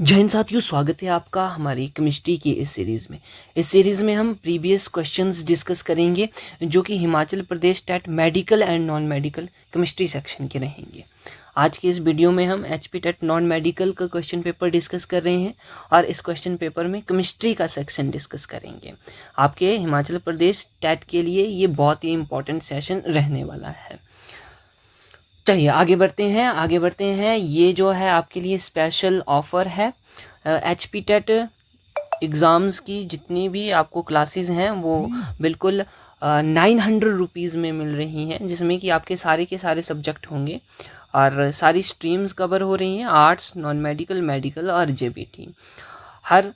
जय हिंद साथियों, स्वागत है आपका हमारी केमिस्ट्री की इस सीरीज़ में हम प्रीवियस क्वेश्चंस डिस्कस करेंगे जो कि Himachal Pradesh TET medical and non medical chemistry section के रहेंगे। आज के इस वीडियो में हम एचपी टेट नॉन मेडिकल का क्वेश्चन पेपर डिस्कस कर रहे हैं और इस क्वेश्चन पेपर में केमिस्ट्री का सेक्शन डिस्कस करेंगे। आपके हिमाचल प्रदेश टेट के लिए ये बहुत ही इंपॉर्टेंट सेशन रहने वाला है। चलिए आगे बढ़ते हैं। ये जो है आपके लिए स्पेशल ऑफ़र है। एचपी टेट एग्ज़ाम्स की जितनी भी आपको क्लासेस हैं वो बिल्कुल 900 रुपीज़ में मिल रही हैं, जिसमें कि आपके सारे के सारे सब्जेक्ट होंगे और सारी स्ट्रीम्स कवर हो रही हैं, आर्ट्स, नॉन मेडिकल, मेडिकल और जेबीटी। हर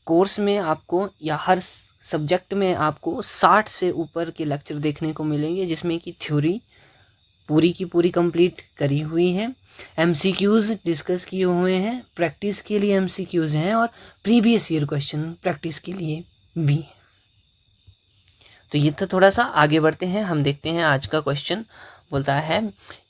कोर्स में आपको या हर सब्जेक्ट में आपको 60 से ऊपर के लेक्चर देखने को मिलेंगे, जिसमें कि थ्योरी पूरी की पूरी कंप्लीट करी हुई है, एमसीक्यूज़ डिस्कस किए हुए हैं, प्रैक्टिस के लिए एमसीक्यूज़ हैं और प्रीवियस ईयर क्वेश्चन प्रैक्टिस के लिए भी हैं। तो ये तो थोड़ा सा आगे बढ़ते हैं, हम देखते हैं आज का क्वेश्चन। बोलता है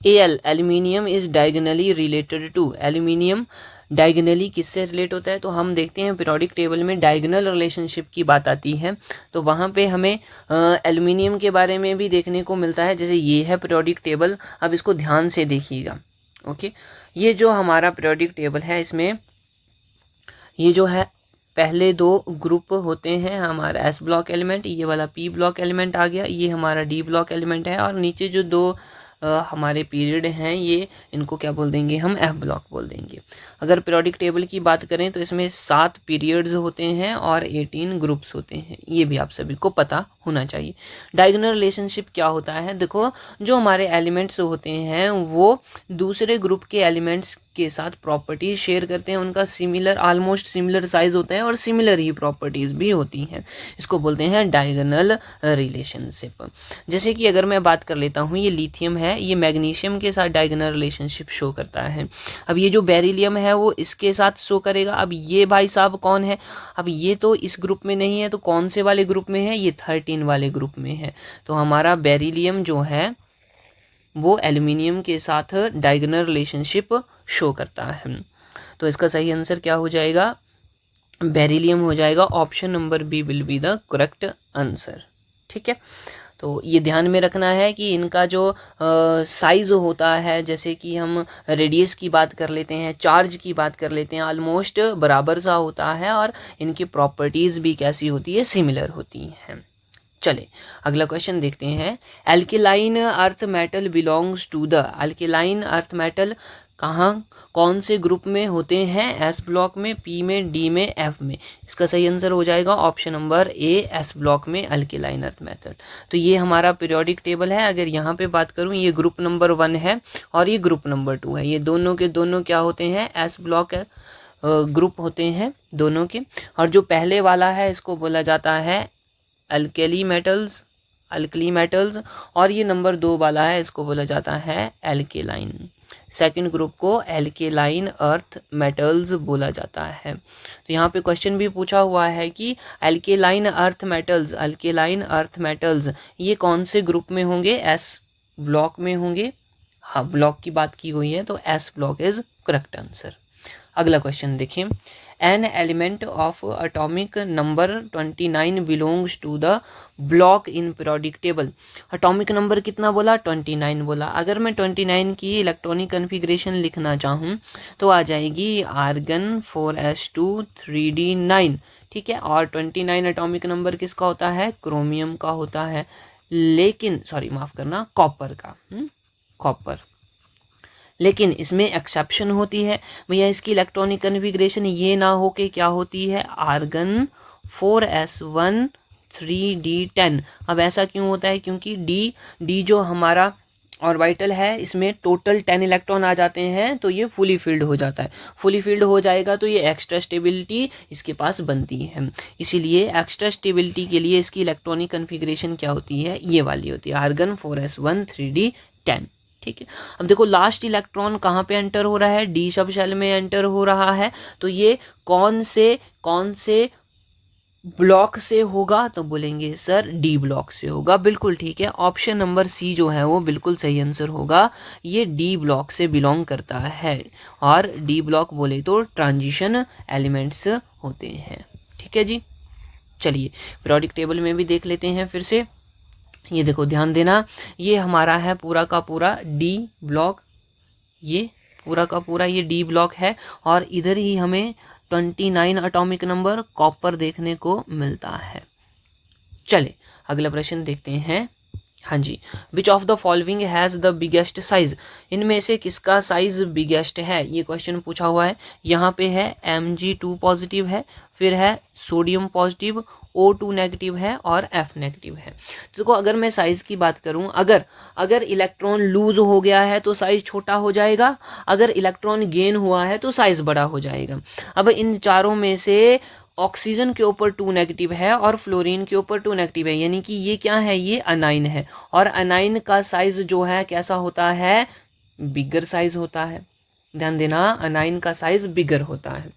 aluminium is diagonally related to. Aluminium diagonally किससे रिलेट होता है? तो हम देखते हैं पीरियोडिक टेबल में डायगोनल रिलेशनशिप की बात आती है, तो वहाँ पे हमें एल्यूमिनियम के बारे में भी देखने को मिलता है। जैसे ये है पीरियोडिक टेबल, अब इसको ध्यान से देखिएगा। ओके, ये जो हमारा पीरियोडिक टेबल है, इसमें ये जो है पहले दो ग्रुप होते हैं हमारा एस ब्लॉक एलिमेंट, ये वाला पी ब्लॉक एलिमेंट आ गया, ये हमारा डी ब्लॉक एलिमेंट है, और नीचे जो दो हमारे पीरियड हैं ये इनको क्या बोल देंगे हम? एफ ब्लॉक बोल देंगे। अगर पीरियोडिक टेबल की बात करें तो इसमें 7 पीरियड्स होते हैं और 18 ग्रुप्स होते हैं, ये भी आप सभी को पता होना चाहिए। डायगोनल रिलेशनशिप क्या होता है? देखो, जो हमारे एलिमेंट्स होते हैं वो दूसरे ग्रुप के एलिमेंट्स के साथ प्रॉपर्टीज शेयर करते हैं, उनका सिमिलर, ऑलमोस्ट सिमिलर साइज होता है और सिमिलर ही प्रॉपर्टीज भी होती हैं। इसको बोलते हैं डायगोनल रिलेशनशिप। जैसे कि अगर मैं बात कर लेता हूँ, ये लिथियम है, ये मैग्नीशियम के साथ डायगोनल रिलेशनशिप शो करता है। अब ये जो बेरिलियम है वो इसके साथ शो करेगा। अब ये भाई साहब कौन है? अब ये तो इस ग्रुप में नहीं है, तो कौन से वाले ग्रुप में है? ये 13 वाले ग्रुप में है। तो हमारा बेरिलियम जो है वो एल्यूमिनियम के साथ डायगोनल रिलेशनशिप शो करता है। तो इसका सही आंसर क्या हो जाएगा? बेरिलियम हो जाएगा। Option number B will be the correct answer. ठीक है, तो ये ध्यान में रखना है कि इनका जो साइज होता है, जैसे कि हम रेडियस की बात कर लेते हैं, चार्ज की बात कर लेते हैं, ऑलमोस्ट बराबर सा होता है और इनकी प्रॉपर्टीज़ भी कैसी होती है? सिमिलर होती हैं। चले अगला क्वेश्चन देखते हैं। Alkaline earth metal belongs to the. Alkaline earth metal कहाँ, कौन से ग्रुप में होते हैं? एस ब्लॉक में, पी में, डी में, एफ में। इसका सही आंसर हो जाएगा option number A, S block में एल्केलाइन अर्थ मेटल। तो ये हमारा पीरियोडिक टेबल है। अगर यहाँ पे बात करूँ, ये ग्रुप नंबर 1 है और ये ग्रुप नंबर 2 है। ये दोनों के दोनों क्या होते हैं? एस ब्लॉक ग्रुप होते हैं दोनों के। और जो पहले वाला है इसको बोला जाता है अल्कली मेटल्स, और ये नंबर 2 वाला है, इसको बोला जाता है एल्केलाइन। सेकंड ग्रुप को एल्केलाइन अर्थ मेटल्स बोला जाता है। तो यहाँ पे क्वेश्चन भी पूछा हुआ है कि एल्केलाइन अर्थ मेटल्स ये कौन से ग्रुप में होंगे? एस ब्लॉक में होंगे। हाँ, ब्लॉक की बात की हुई है, तो S block is correct answer. अगला क्वेश्चन देखें। An element of atomic number 29 belongs to the block in periodic table. Atomic number कितना बोला? 29 बोला। अगर मैं 29 की इलेक्ट्रॉनिक कन्फिग्रेशन लिखना चाहूँ तो आ जाएगी आर्गन 4s2 3d9। ठीक है, और 29 एटॉमिक नंबर किसका होता है? क्रोमियम का होता है, लेकिन सॉरी माफ़ करना, कॉपर का, कॉपर। लेकिन इसमें एक्सेप्शन होती है भैया, इसकी इलेक्ट्रॉनिक कन्फिग्रेशन ये ना हो के क्या होती है? Argon 4s1 3d10। अब ऐसा क्यों होता है? क्योंकि डी जो हमारा ऑर्बिटल है, इसमें टोटल 10 इलेक्ट्रॉन आ जाते हैं, तो ये फुली फिल्ड हो जाता है। फुली फिल्ड हो जाएगा तो ये एक्स्ट्रा स्टेबिलिटी इसके पास बनती है। इसीलिए एक्स्ट्रा स्टेबिलिटी के लिए इसकी इलेक्ट्रॉनिक कन्फिग्रेशन क्या होती है? ये वाली होती है, आर्गन 4s1 3d10। ठीक है, अब देखो लास्ट इलेक्ट्रॉन कहाँ पे एंटर हो रहा है? डी सब शेल में एंटर हो रहा है। तो ये कौन से ब्लॉक से होगा तो बोलेंगे सर डी ब्लॉक से होगा। बिल्कुल ठीक है, ऑप्शन नंबर सी जो है वो बिल्कुल सही आंसर होगा। ये डी ब्लॉक से बिलोंग करता है और डी ब्लॉक बोले तो ट्रांजिशन एलिमेंट्स होते हैं। ठीक है जी, चलिए पीरियोडिक टेबल में भी देख लेते हैं फिर से। ये देखो ध्यान देना, ये हमारा है पूरा का पूरा डी ब्लॉक, ये पूरा का पूरा ये डी ब्लॉक है और इधर ही हमें 29 एटॉमिक नंबर कॉपर देखने को मिलता है। चले अगला प्रश्न देखते हैं। हाँ जी, which of the following has the biggest size, इनमें से किसका साइज बिगेस्ट है, ये क्वेश्चन पूछा हुआ है। यहाँ पे है Mg2 पॉजिटिव है, फिर है सोडियम पॉजिटिव, O2 नेगेटिव है और F नेगेटिव है। तो देखो अगर मैं साइज़ की बात करूँ, अगर इलेक्ट्रॉन लूज हो गया है तो साइज़ छोटा हो जाएगा, अगर इलेक्ट्रॉन गेन हुआ है तो साइज़ बड़ा हो जाएगा। अब इन चारों में से ऑक्सीजन के ऊपर 2 नेगेटिव है और फ्लोरीन के ऊपर 2 नेगेटिव है, यानी कि ये क्या है, ये अनाइन है और अनाइन का साइज जो है कैसा होता है, बिगर साइज होता है। ध्यान देना, अनाइन का साइज बिगर होता है।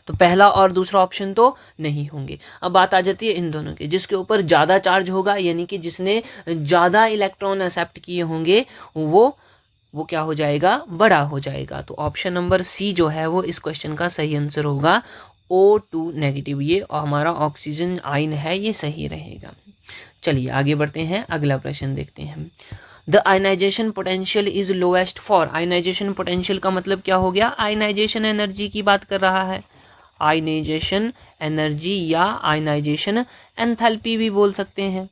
तो पहला और दूसरा ऑप्शन तो नहीं होंगे। अब बात आ जाती है इन दोनों की, जिसके ऊपर ज़्यादा चार्ज होगा यानी कि जिसने ज़्यादा इलेक्ट्रॉन एक्सेप्ट किए होंगे वो क्या हो जाएगा, बड़ा हो जाएगा। तो ऑप्शन नंबर सी जो है वो इस क्वेश्चन का सही आंसर होगा, O2 नेगेटिव, ये और ऑक्सीजन आयन है, ये सही रहेगा। चलिए आगे बढ़ते हैं, अगला प्रश्न देखते हैं। The ionisation potential is lowest for, ionisation potential का मतलब क्या हो गया, आयनाइजेशन एनर्जी की बात कर रहा है। आयनाइजेशन एनर्जी या आयनाइजेशन एंथैल्पी भी बोल सकते हैं।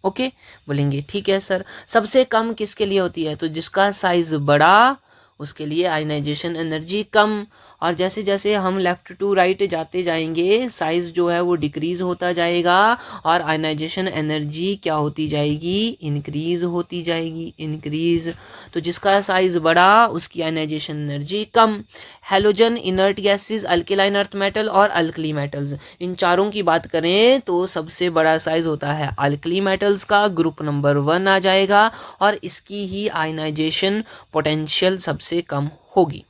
ओके बोलेंगे ठीक है सर, सबसे कम किसके लिए होती है, तो जिसका साइज बड़ा उसके लिए आयनाइजेशन एनर्जी कम, और जैसे जैसे हम लेफ़्ट टू राइट जाते जाएंगे साइज़ जो है वो डिक्रीज़ होता जाएगा और आयनाइजेशन एनर्जी क्या होती जाएगी, इंक्रीज़ होती जाएगी, इंक्रीज़। तो जिसका साइज़ बड़ा उसकी आयनाइजेशन एनर्जी कम। Halogen, inert gases, alkaline earth metal और अल्कली मेटल्स, इन चारों की बात करें तो सबसे बड़ा साइज़ होता है अल्कली मेटल्स का, ग्रुप नंबर 1 आ जाएगा और इसकी ही आयनाइजेशन पोटेंशियल सबसे कम होगी।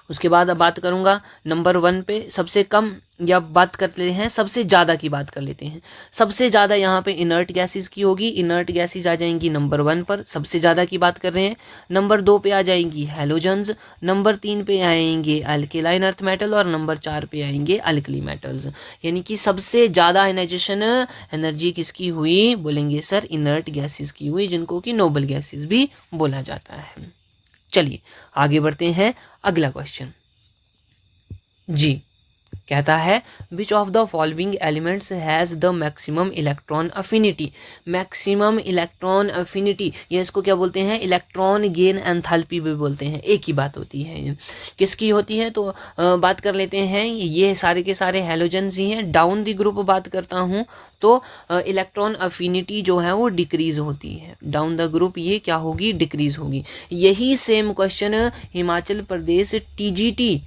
उसके बाद अब बात करूंगा नंबर 1 पे सबसे कम, या बात कर लेते हैं सबसे ज़्यादा की बात कर लेते हैं। सबसे ज़्यादा यहाँ पे इनर्ट गैसेस की होगी, इनर्ट गैसेस आ जाएंगी नंबर 1 पर, सबसे ज़्यादा की बात कर रहे हैं। नंबर 2 पे आ जाएंगी हेलोजन्स, नंबर 3 पे आएंगे अल्केलाइन अर्थ मेटल और नंबर 4 पे आएंगे अल्कली मेटल्स। यानी कि सबसे ज़्यादा आयनाइजेशन एनर्जी किसकी हुई, बोलेंगे सर इनर्ट गैसेस की हुई, जिनको कि नोबल गैसेस भी बोला जाता है। चलिए आगे बढ़ते हैं, अगला क्वेश्चन जी कहता है विच of the following elements has the maximum electron affinity. Maximum electron affinity, ये इसको क्या बोलते हैं, इलेक्ट्रॉन गेन एंथैल्पी भी बोलते हैं, एक ही बात होती है। किसकी होती है, तो बात कर लेते हैं, ये सारे के सारे हेलोजन्स ही हैं। डाउन द ग्रुप बात करता हूँ तो इलेक्ट्रॉन अफिनिटी जो है वो डिक्रीज़ होती है, डाउन द ग्रुप ये क्या होगी, डिक्रीज़ होगी। यही same question Himachal Pradesh TGT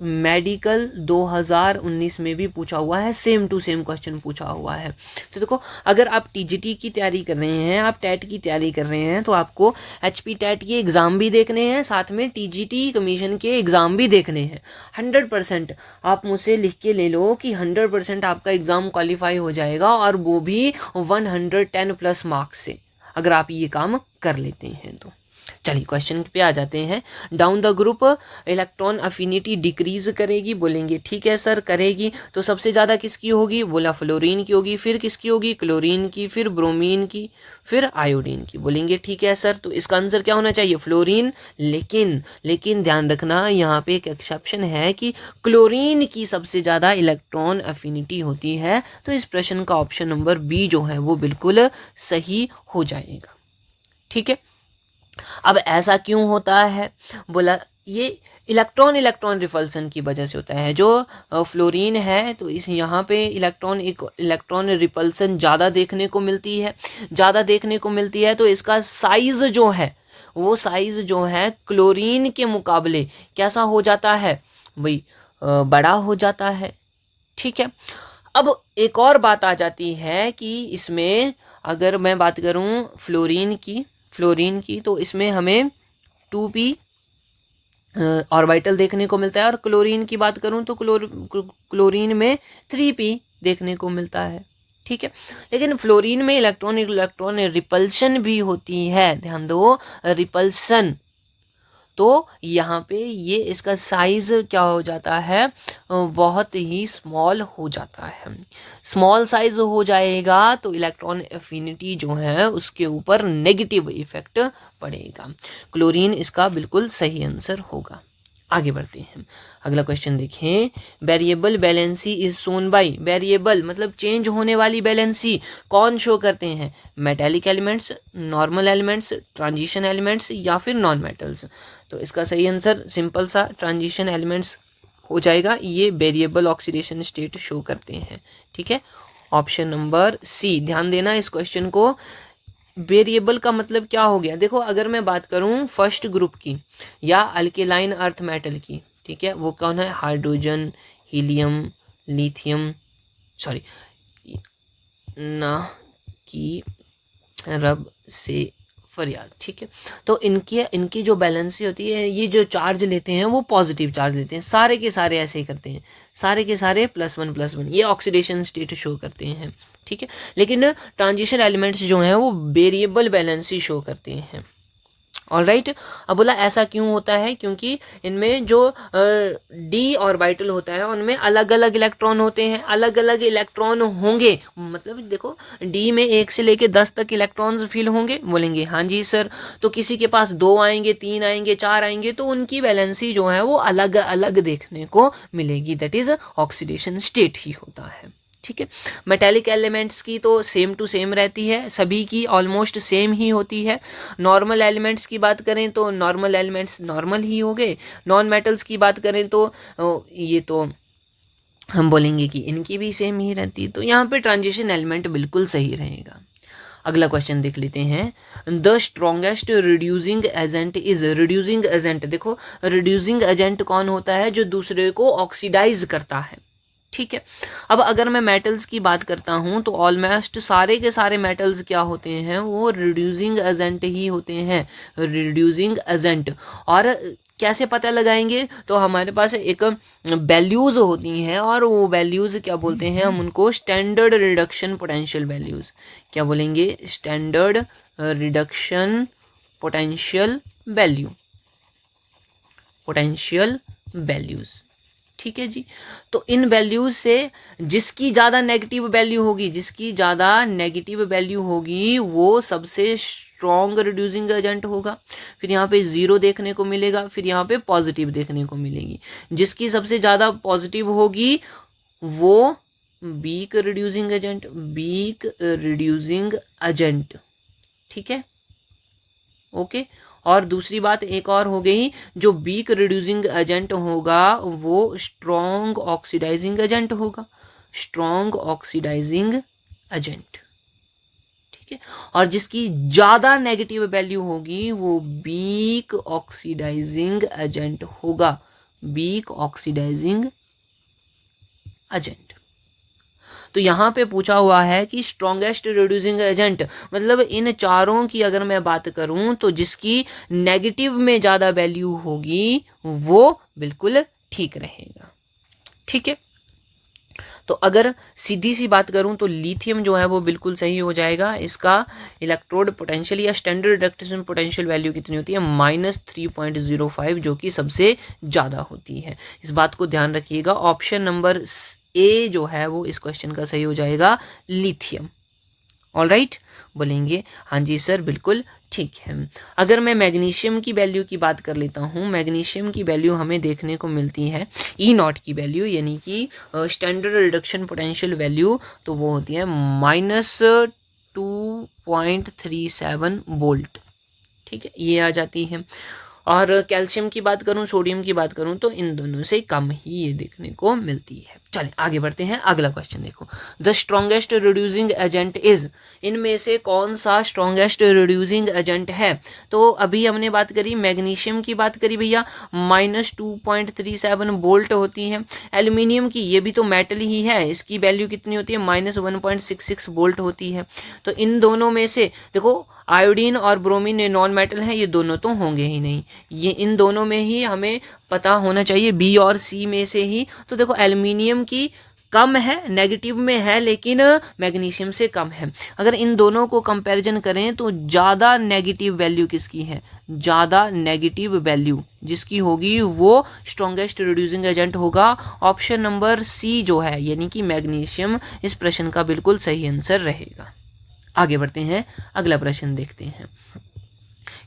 medical 2019 में भी पूछा हुआ है, सेम टू सेम क्वेश्चन पूछा हुआ है। तो देखो अगर आप टीजीटी की तैयारी कर रहे हैं, आप टेट की तैयारी कर रहे हैं, तो आपको एचपी टेट के एग्ज़ाम भी देखने हैं, साथ में टीजीटी कमीशन के एग्ज़ाम भी देखने हैं। 100% आप मुझसे लिख के ले लो कि 100% आपका एग्ज़ाम क्वालिफाई हो जाएगा, और वो भी 110+ मार्क्स से, अगर आप ये काम कर लेते हैं तो। चलिए क्वेश्चन पे आ जाते हैं। Down the group electron affinity decrease करेगी, बोलेंगे ठीक है सर करेगी। तो सबसे ज़्यादा किसकी होगी, बोला फ्लोरीन की होगी, फिर किसकी होगी, क्लोरीन की, फिर ब्रोमीन की, फिर आयोडीन की, बोलेंगे ठीक है सर। तो इसका आंसर क्या होना चाहिए, फ्लोरीन। लेकिन ध्यान रखना यहाँ पे एक एक्सेप्शन है कि क्लोरीन की सबसे ज़्यादा इलेक्ट्रॉन अफिनिटी होती है। तो इस प्रश्न का ऑप्शन नंबर बी जो है वो बिल्कुल सही हो जाएगा। ठीक है, अब ऐसा क्यों होता है, बोला ये इलेक्ट्रॉन रिपल्सन की वजह से होता है। जो फ्लोरीन है तो इस यहाँ पे इलेक्ट्रॉन रिपल्सन ज़्यादा देखने को मिलती है, तो इसका साइज़ जो है वो साइज़ जो है क्लोरीन के मुकाबले कैसा हो जाता है भाई, बड़ा हो जाता है। ठीक है, अब एक और बात आ जाती है कि इसमें अगर मैं बात करूँ फ्लोरीन की तो इसमें हमें 2p ऑर्बिटल देखने को मिलता है। और क्लोरीन की बात करूं तो क्लोरीन में 3p देखने को मिलता है, ठीक है। लेकिन फ्लोरीन में इलेक्ट्रॉन रिपल्शन भी होती है, ध्यान दो, रिपल्शन। तो यहाँ पे ये इसका साइज क्या हो जाता है, बहुत ही स्मॉल हो जाता है। स्मॉल साइज हो जाएगा तो इलेक्ट्रॉन एफिनिटी जो है उसके ऊपर नेगेटिव इफेक्ट पड़ेगा। क्लोरीन इसका बिल्कुल सही आंसर होगा। आगे बढ़ते हैं, अगला क्वेश्चन देखें। Variable valency is shown by, variable मतलब चेंज होने वाली बैलेंसी कौन शो करते हैं, metallic elements, normal elements, transition elements या फिर नॉन मेटल्स। तो इसका सही आंसर सिंपल सा ट्रांजिशन एलिमेंट्स हो जाएगा, ये वेरिएबल ऑक्सीडेशन स्टेट शो करते हैं, ठीक है। ऑप्शन नंबर सी, ध्यान देना इस क्वेश्चन को। वेरिएबल का मतलब क्या हो गया, देखो अगर मैं बात करूं फर्स्ट ग्रुप की या अल्केलाइन अर्थ मेटल की, ठीक है, वो कौन है, हाइड्रोजन, हीलियम, लिथियम, सॉरी ना कि रब से फरियाद, ठीक है। तो इनकी जो बैलेंसी होती है, ये जो चार्ज लेते हैं वो पॉजिटिव चार्ज लेते हैं, सारे के सारे ऐसे ही करते हैं, सारे के सारे +1+1, ये ऑक्सीडेशन स्टेट शो करते हैं, ठीक है। लेकिन ट्रांजिशन एलिमेंट्स जो हैं वो वेरिएबल बैलेंसी शो करते हैं, ऑलराइट। अब बोला ऐसा क्यों होता है, क्योंकि इनमें जो डी ऑर्बिटल होता है उनमें अलग अलग इलेक्ट्रॉन होते हैं, अलग अलग इलेक्ट्रॉन होंगे, मतलब देखो डी में 1 से लेके 10 तक इलेक्ट्रॉन्स फिल होंगे, बोलेंगे हाँ जी सर। तो किसी के पास 2 आएंगे, 3 आएंगे, 4 आएंगे, तो उनकी बैलेंसी जो है वो अलग अलग देखने को मिलेगी, दैट इज ऑक्सीडेशन स्टेट ही होता है, ठीक है। मेटेलिक एलिमेंट्स की तो सेम टू सेम रहती है, सभी की ऑलमोस्ट सेम ही होती है। नॉर्मल एलिमेंट्स की बात करें तो नॉर्मल एलिमेंट्स नॉर्मल ही हो गए। नॉन मेटल्स की बात करें तो ये तो हम बोलेंगे कि इनकी भी सेम ही रहती है। तो यहाँ पे ट्रांजिशन एलिमेंट बिल्कुल सही रहेगा। अगला क्वेश्चन देख लेते हैं। The strongest reducing agent is, reducing agent, देखो रिड्यूसिंग एजेंट कौन होता है, जो दूसरे को ऑक्सीडाइज करता है, ठीक है। अब अगर मैं मेटल्स की बात करता हूं तो ऑलमोस्ट सारे के सारे मेटल्स क्या होते हैं, वो रिड्यूसिंग एजेंट ही होते हैं, रिड्यूसिंग एजेंट। और कैसे पता लगाएंगे, तो हमारे पास एक वैल्यूज़ होती हैं और वो वैल्यूज़ क्या बोलते हैं, हम उनको स्टैंडर्ड रिडक्शन पोटेंशियल वैल्यूज़, क्या बोलेंगे, standard reduction potential value, potential values, ठीक है जी। तो इन वैल्यूज से जिसकी ज़्यादा नेगेटिव वैल्यू होगी, जिसकी ज़्यादा नेगेटिव वैल्यू होगी वो सबसे स्ट्रॉन्ग रिड्यूसिंग एजेंट होगा। फिर यहाँ पे 0 देखने को मिलेगा, फिर यहाँ पे पॉजिटिव देखने को मिलेगी। जिसकी सबसे ज़्यादा पॉजिटिव होगी वो weak reducing agent, weak reducing agent, ठीक है, ओके। और दूसरी बात एक और हो गई, जो वीक रिड्यूसिंग एजेंट होगा वो स्ट्रॉन्ग ऑक्सीडाइजिंग एजेंट होगा, स्ट्रॉन्ग ऑक्सीडाइजिंग एजेंट, ठीक है। और जिसकी ज़्यादा नेगेटिव वैल्यू होगी वो वीक ऑक्सीडाइजिंग एजेंट होगा, वीक ऑक्सीडाइजिंग एजेंट। तो यहाँ पे पूछा हुआ है कि स्ट्रॉन्गेस्ट रिड्यूसिंग एजेंट, मतलब इन चारों की अगर मैं बात करूँ तो जिसकी नेगेटिव में ज़्यादा वैल्यू होगी वो बिल्कुल ठीक रहेगा, ठीक है। तो अगर सीधी सी बात करूं तो लिथियम जो है वो बिल्कुल सही हो जाएगा। इसका इलेक्ट्रोड पोटेंशियल या स्टैंडर्ड रिडक्शन पोटेंशियल वैल्यू कितनी होती है, -3.05, जो कि सबसे ज़्यादा होती है। इस बात को ध्यान रखिएगा। ऑप्शन नंबर ए जो है वो इस क्वेश्चन का सही हो जाएगा, लिथियम, ऑलराइट। बोलेंगे हाँ जी सर बिल्कुल ठीक है। अगर मैं मैग्नीशियम की वैल्यू की बात कर लेता हूँ, मैग्नीशियम की वैल्यू हमें देखने को मिलती है E0 की वैल्यू, यानी कि स्टैंडर्ड रिडक्शन पोटेंशियल वैल्यू, तो वो होती है -2.37 वोल्ट, ठीक है, ये आ जाती है। और कैल्शियम की बात करूं, सोडियम की बात करूं तो इन दोनों से कम ही ये देखने को मिलती है। चलिए आगे बढ़ते हैं। अगला क्वेश्चन देखो, the strongest reducing agent is, इनमें से कौन सा स्ट्रॉन्गेस्ट रिड्यूसिंग एजेंट है। तो अभी हमने बात करी मैग्नीशियम की, बात करी भैया -2.37 वोल्ट होती है। एल्यूमिनियम की, ये भी तो मेटल ही है, इसकी वैल्यू कितनी होती है, -1.66 वोल्ट होती है। तो इन दोनों में से देखो आयोडीन और ब्रोमीन ये नॉन मेटल हैं, ये दोनों तो होंगे ही नहीं, ये इन दोनों में ही हमें पता होना चाहिए, बी और सी में से ही। तो देखो एल्युमिनियम की कम है, नेगेटिव में है, लेकिन मैग्नीशियम से कम है। अगर इन दोनों को कंपैरिजन करें तो ज़्यादा नेगेटिव वैल्यू किसकी है, ज़्यादा नेगेटिव वैल्यू जिसकी होगी वो स्ट्रॉन्गेस्ट रिड्यूसिंग एजेंट होगा। ऑप्शन नंबर सी जो है यानी कि मैग्नीशियम इस प्रश्न का बिल्कुल सही आंसर रहेगा। आगे बढ़ते हैं, अगला प्रश्न देखते हैं।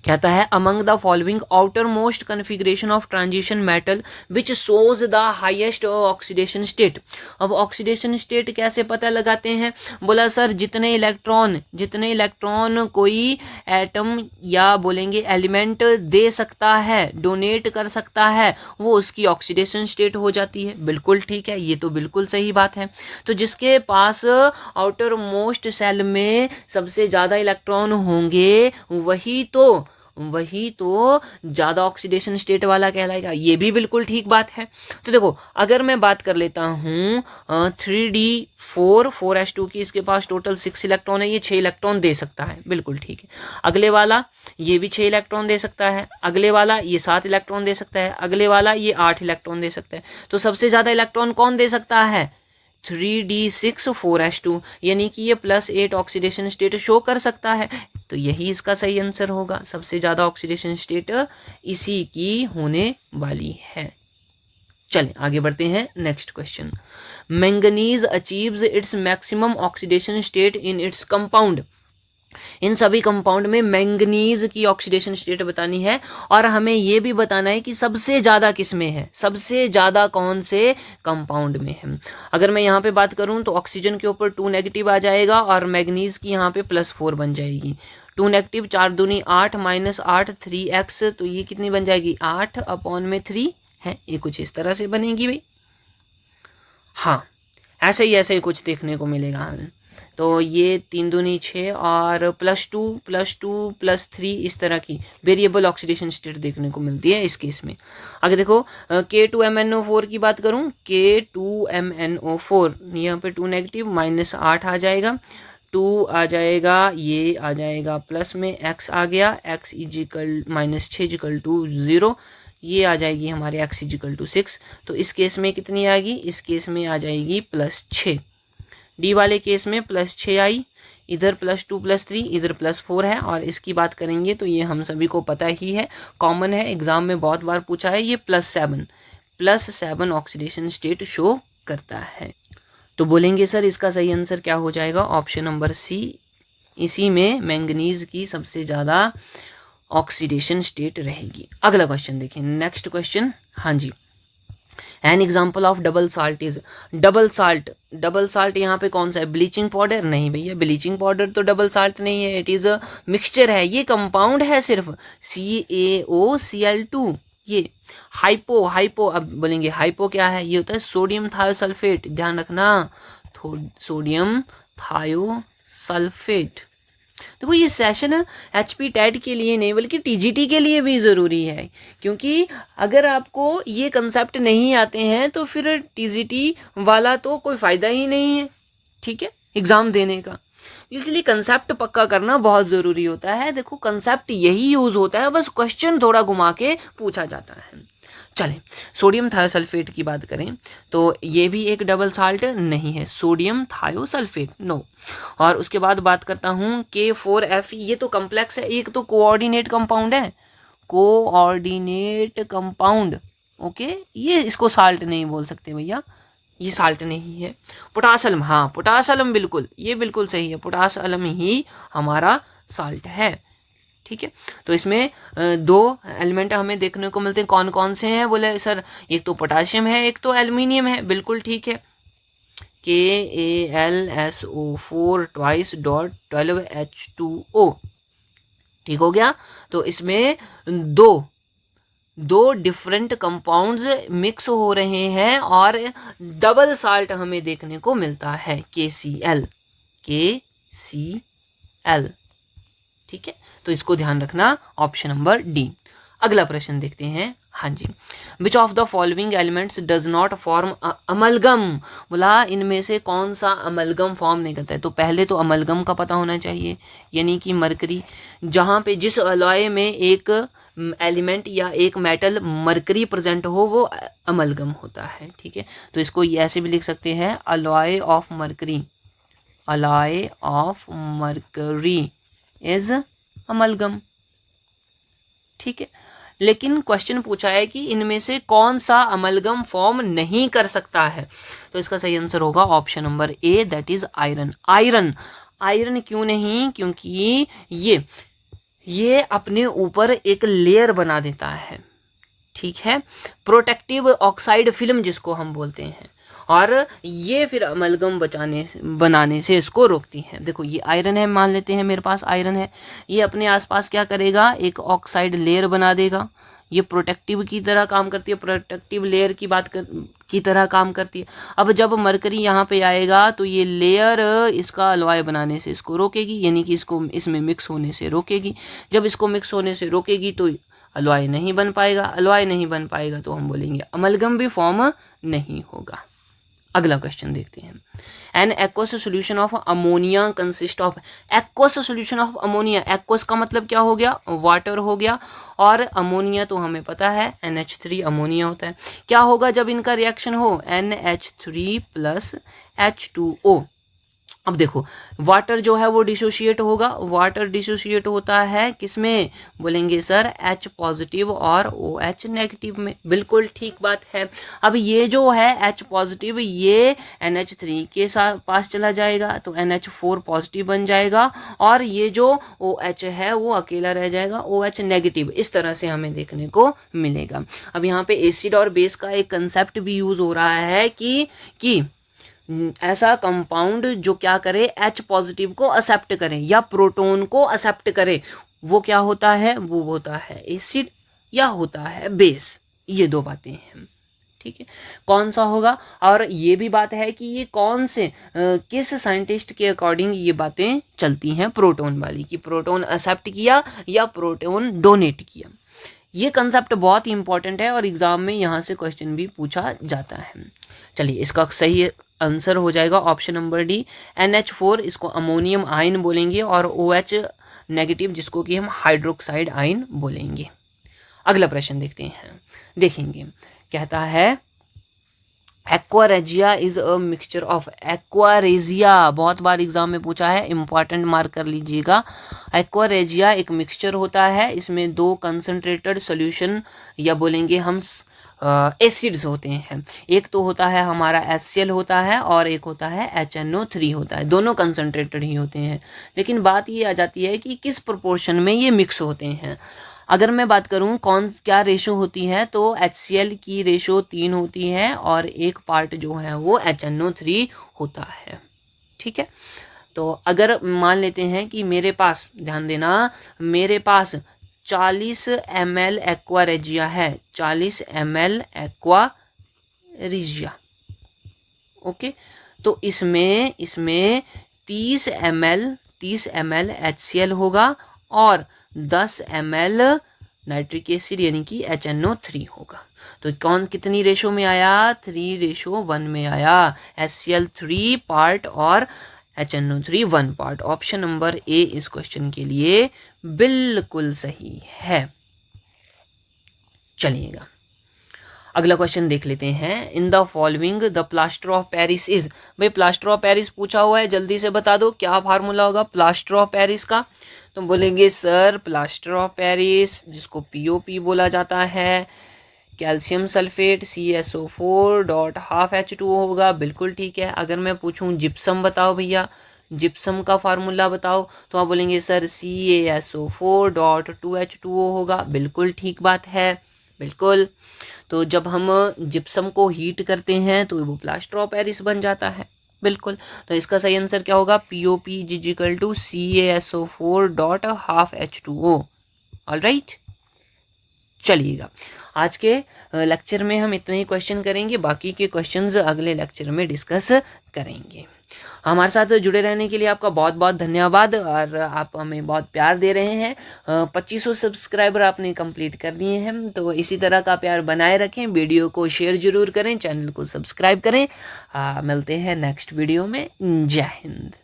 कहता है among the following outer most configuration of transition metal which shows the highest oxidation state. अब ऑक्सीडेशन स्टेट कैसे पता लगाते हैं, बोला सर जितने इलेक्ट्रॉन कोई एटम या बोलेंगे एलिमेंट दे सकता है, डोनेट कर सकता है, वो उसकी ऑक्सीडेशन स्टेट हो जाती है। बिल्कुल ठीक है, ये तो बिल्कुल सही बात है। तो जिसके पास आउटर मोस्ट सेल में सबसे ज़्यादा इलेक्ट्रॉन होंगे वही तो ज़्यादा ऑक्सीडेशन स्टेट वाला कहलाएगा, ये भी बिल्कुल ठीक बात है। तो देखो अगर मैं बात कर लेता हूँ 3d4 की, इसके पास टोटल 6 इलेक्ट्रॉन है, ये 6 इलेक्ट्रॉन दे सकता है, बिल्कुल ठीक है। अगले वाला ये भी 6 इलेक्ट्रॉन दे सकता है, अगले वाला ये 7 इलेक्ट्रॉन दे सकता है, अगले वाला ये 8 इलेक्ट्रॉन दे सकता है। तो सबसे ज़्यादा इलेक्ट्रॉन कौन दे सकता है, 3d6 यानी कि ये +8 ऑक्सीडेशन स्टेट शो कर सकता है। तो यही इसका सही आंसर होगा, सबसे ज़्यादा ऑक्सीडेशन स्टेट इसी की होने वाली है। चलें आगे बढ़ते हैं, next question. Manganese achieves its maximum oxidation state in its compound. इन सभी कंपाउंड में मैंगनीज की ऑक्सीडेशन स्टेट बतानी है और हमें यह भी बताना है कि सबसे ज़्यादा किस में है, सबसे ज़्यादा कौन से कंपाउंड में है। अगर मैं यहाँ पे बात करूँ तो ऑक्सीजन के ऊपर 2 नेगेटिव आ जाएगा और मैंगनीज की यहाँ पे +4 बन जाएगी। 2 नेगेटिव 4 दूनी 8 -8 3x, तो ये कितनी बन जाएगी 8/3 है, ये कुछ इस तरह से बनेगी भाई। हाँ ऐसे ही कुछ देखने को मिलेगा। तो ये 3 दूनी 6 और +2 +3 इस तरह की वेरिएबल ऑक्सीडेशन स्टेट देखने को मिलती है इस केस में। आगे देखो K2MnO4 की बात करूँ, K2MnO4 यहाँ पे 2 नेगेटिव -8 आ जाएगा, 2 आ जाएगा, ये आ जाएगा प्लस में x आ गया, x -6 = 0, ये आ जाएगी हमारे x = 6। तो इस केस में कितनी आएगी, इस केस में आ जाएगी +6। डी वाले केस में +6 आई, इधर +2 +3 इधर +4 है। और इसकी बात करेंगे तो ये हम सभी को पता ही है, कॉमन है, एग्जाम में बहुत बार पूछा है, ये +7 ऑक्सीडेशन स्टेट शो करता है। तो बोलेंगे सर इसका सही आंसर क्या हो जाएगा, ऑप्शन नंबर सी, इसी में मैंगनीज की सबसे ज़्यादा ऑक्सीडेशन स्टेट रहेगी। अगला क्वेश्चन देखिए, नेक्स्ट क्वेश्चन। हाँ जी, an example of double salt is, double salt यहाँ पे कौन सा है, ब्लीचिंग पाउडर? नहीं भैया, ब्लीचिंग पाउडर तो डबल साल्ट नहीं है, इट इज़ अ मिक्सचर है, ये कंपाउंड है सिर्फ, CaOCl2। ये हाइपो अब बोलेंगे हाइपो क्या है, ये होता है सोडियम थायोसल्फेट, ध्यान रखना, सोडियम थायोसल्फेट। देखो ये सेशन HP टेट के लिए नहीं बल्कि TGT के लिए भी ज़रूरी है, क्योंकि अगर आपको ये कंसेप्ट नहीं आते हैं तो फिर TGT वाला तो कोई फ़ायदा ही नहीं है, ठीक है, एग्ज़ाम देने का। इसलिए कंसेप्ट पक्का करना बहुत ज़रूरी होता है। देखो कंसेप्ट यही यूज़ होता है, बस क्वेश्चन थोड़ा घुमा के पूछा जाता है। चलें, सोडियम थायोसल्फेट की बात करें तो ये भी एक डबल साल्ट नहीं है, सोडियम थायोसल्फेट नो। और उसके बाद बात करता हूँ K4Fe, ये तो कम्प्लेक्स है, एक तो कोऑर्डिनेट कंपाउंड है, कोऑर्डिनेट कंपाउंड, ओके, ये इसको साल्ट नहीं बोल सकते भैया, ये साल्ट नहीं है। पोटासलम, हाँ पोटासलम बिल्कुल, ये बिल्कुल सही है, पोटासलम ही हमारा साल्ट है, ठीक है। तो इसमें 2 एलिमेंट हमें देखने को मिलते हैं, कौन कौन से हैं, बोले सर एक तो पोटाशियम है, एक तो एल्युमिनियम है, बिल्कुल ठीक है, KAlSO4 2.12H2O, ठीक हो गया। तो इसमें दो डिफरेंट कंपाउंड्स मिक्स हो रहे हैं और डबल साल्ट हमें देखने को मिलता है, KCl, ठीक है। तो इसको ध्यान रखना, ऑप्शन नंबर डी। अगला प्रश्न देखते हैं, हाँ जी। Which of the following elements does not form amalgam, बोला इनमें से कौन सा अमलगम फॉर्म नहीं करता है। तो पहले तो अमलगम का पता होना चाहिए, यानी कि मरकरी, जहाँ पे जिस अलॉय में एक एलिमेंट या एक मेटल मरकरी प्रेजेंट हो वो अमलगम होता है, ठीक है। तो इसको ऐसे भी लिख सकते हैं, alloy of mercury, alloy of mercury is amalgam, ठीक है। लेकिन क्वेश्चन पूछा है कि इनमें से कौन सा अमलगम फॉर्म नहीं कर सकता है, तो इसका सही आंसर होगा option number A, that is iron. Iron, iron क्यों नहीं, क्योंकि ये अपने ऊपर एक लेयर बना देता है, ठीक है, प्रोटेक्टिव ऑक्साइड फिल्म जिसको हम बोलते हैं, और ये फिर अमलगम बनाने से इसको रोकती है। देखो ये आयरन है, मान लेते हैं मेरे पास आयरन है, ये अपने आसपास क्या करेगा, एक ऑक्साइड लेयर बना देगा, ये प्रोटेक्टिव की तरह काम करती है, प्रोटेक्टिव लेयर की तरह काम करती है। अब जब मरकरी यहाँ पे आएगा तो ये लेयर इसका अलॉय बनाने से इसको रोकेगी, यानी कि इसको इसमें मिक्स होने से रोकेगी। जब इसको मिक्स होने से रोकेगी तो अलॉय नहीं बन पाएगा, अलॉय नहीं बन पाएगा तो हम बोलेंगे अमलगम भी फॉर्म नहीं होगा। अगला क्वेश्चन देखते हैं। An aqueous solution of ammonia consist of, aqueous solution of ammonia, aqueous का मतलब क्या हो गया, वाटर हो गया, और अमोनिया तो हमें पता है NH3 अमोनिया होता है। क्या होगा जब इनका रिएक्शन हो, NH3 प्लस H2O। अब देखो वाटर जो है वो डिसोशिएट होगा, वाटर डिसोशिएट होता है किसमें, बोलेंगे सर H पॉजिटिव और OH नेगेटिव में, बिल्कुल ठीक बात है। अब ये जो है H पॉजिटिव ये NH3 के साथ पास चला जाएगा तो NH4 पॉजिटिव बन जाएगा, और ये जो OH है वो अकेला रह जाएगा, OH नेगेटिव, इस तरह से हमें देखने को मिलेगा। अब यहाँ पे एसिड और बेस का एक कंसेप्ट भी यूज हो रहा है कि ऐसा कंपाउंड जो क्या करे, H पॉजिटिव को एक्सेप्ट करे या प्रोटॉन को एक्सेप्ट करे, वो क्या होता है, वो होता है एसिड या होता है बेस। ये दो बातें हैं, ठीक है, कौन सा होगा। और ये भी बात है कि ये कौन से किस साइंटिस्ट के अकॉर्डिंग ये बातें चलती हैं, प्रोटॉन वाली, कि प्रोटॉन एक्सेप्ट किया या प्रोटॉन डोनेट किया। ये कंसेप्ट बहुत ही इंपॉर्टेंट है और एग्जाम में यहाँ से क्वेश्चन भी पूछा जाता है। चलिए इसका सही आंसर हो जाएगा ऑप्शन नंबर डी, NH4, इसको अमोनियम आयन बोलेंगे, और OH नेगेटिव जिसको कि हम हाइड्रोक्साइड आयन बोलेंगे। अगला प्रश्न देखते हैं, देखेंगे, कहता है aqua regia is a mixture of, aqua regia बहुत बार एग्जाम में पूछा है, इंपॉर्टेंट मार्क कर लीजिएगा। एक्वारेजिया एक मिक्सचर होता है, इसमें दो कंसंट्रेटेड सॉल्यूशन या बोलेंगे हम एसिड्स होते हैं। एक तो होता है हमारा HCl होता है और एक होता है HNO3 होता है, दोनों कंसंट्रेटेड ही होते हैं। लेकिन बात ये आ जाती है कि किस प्रोपोर्शन में ये मिक्स होते हैं। अगर मैं बात करूं क्या रेशो होती है, तो HCl की रेशो 3 होती है और एक पार्ट जो है वो HNO3 होता है, ठीक है। तो अगर मान लेते हैं कि मेरे पास, ध्यान देना, मेरे पास 40 ml एक्वारेजिया है, 40 ml एक्वारेजिया, ओके। तो इसमें 30 ml HCl होगा और 10 ml नाइट्रिक एसिड यानी कि HNO3 होगा। तो कौन कितनी रेशो में आया, 3:1 में आया, HCl 3 पार्ट और HNO3 1 पार्ट। ऑप्शन नंबर ए इस क्वेश्चन के लिए बिल्कुल सही है। चलिएगा अगला क्वेश्चन देख लेते हैं। In the following the plaster of Paris is, भाई प्लास्टर ऑफ पेरिस पूछा हुआ है, जल्दी से बता दो क्या फार्मूला होगा प्लास्टर ऑफ पेरिस का। तो बोलेंगे सर प्लास्टर ऑफ पेरिस जिसको POP बोला जाता है, कैल्शियम सल्फेट CSO4.12H2O होगा, बिल्कुल ठीक है। अगर मैं पूछूं जिप्सम बताओ भैया, जिप्सम का फार्मूला बताओ, तो आप बोलेंगे सर CaSO4.2H2O होगा, बिल्कुल ठीक बात है, बिल्कुल। तो जब हम जिप्सम को हीट करते हैं तो वो प्लास्टर ऑफ पेरिस बन जाता है, बिल्कुल। तो इसका सही आंसर क्या होगा, POP = CaSO4.12H2O। ऑलराइट, चलिएगा आज के लेक्चर में हम इतने ही क्वेश्चन करेंगे, बाकी के क्वेश्चंस अगले लेक्चर में डिस्कस करेंगे। हमारे साथ जुड़े रहने के लिए आपका बहुत बहुत धन्यवाद, और आप हमें बहुत प्यार दे रहे हैं। 2500 सब्सक्राइबर आपने कंप्लीट कर दिए हैं, तो इसी तरह का प्यार बनाए रखें। वीडियो को शेयर जरूर करें, चैनल को सब्सक्राइब करें। मिलते हैं नेक्स्ट वीडियो में। जय हिंद।